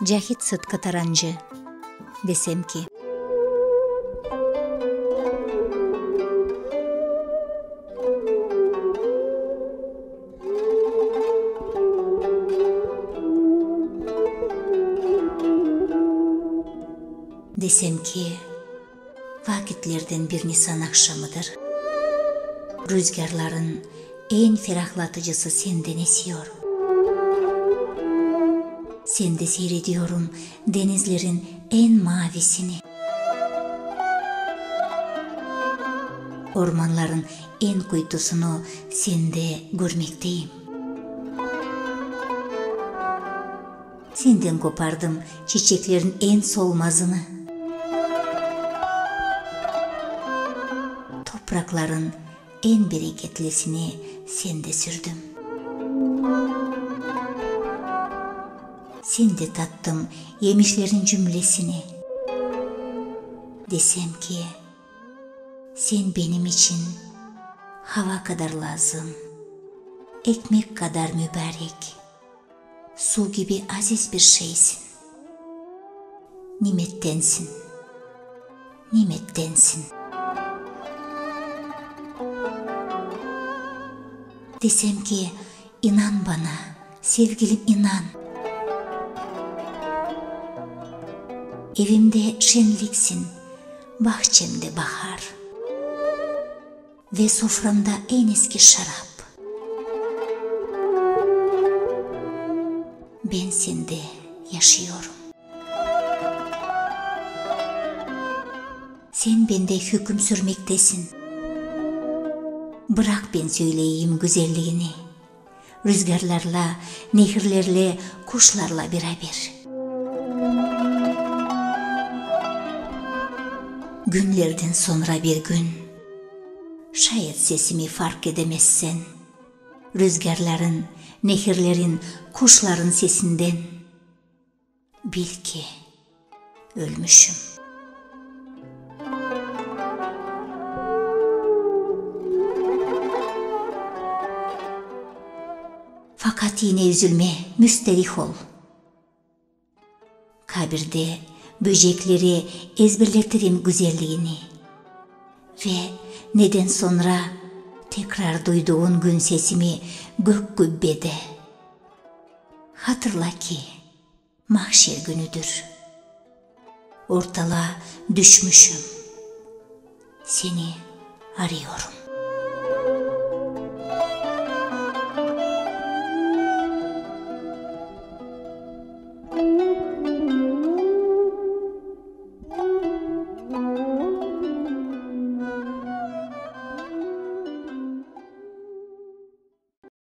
Cahit Sıtkı Tarancı desem ki. Desem ki vakitlerden bir Nisan akşamıdır. Rüzgarların en ferahlatıcısı senden esiyor. Sende seyrediyorum denizlerin en mavisini. Ormanların en kuytusunu sende görmekteyim. Senden kopardım çiçeklerin en solmazını. Toprakların en bereketlisini sende sürdüm. Sende tattım yemişlerin cümlesini. Desem ki sen benim için hava kadar lazım, ekmek kadar mübarek, su gibi aziz bir şeysin. Nimettensin, nimettensin. Desem ki inan bana, sevgilim inan. Evimde şenliksin, bahçemde bahar ve soframda en eski şarap. Ben sende yaşıyorum. Sen bende hüküm sürmektesin. Bırak ben söyleyeyim güzelliğini, rüzgarlarla, nehirlerle, kuşlarla beraber. Günlerden sonra bir gün, şayet sesimi fark edemezsen, rüzgarların, nehirlerin, kuşların sesinden, bil ki ölmüşüm. Fakat yine üzülme, müsterih ol. Kabirde böcekleri ezberletirim güzelliğini ve neden sonra tekrar duyduğun gün sesimi gök kubbede. Hatırla ki mahşer günüdür. Ortalığa düşmüşüm. Seni arıyorum.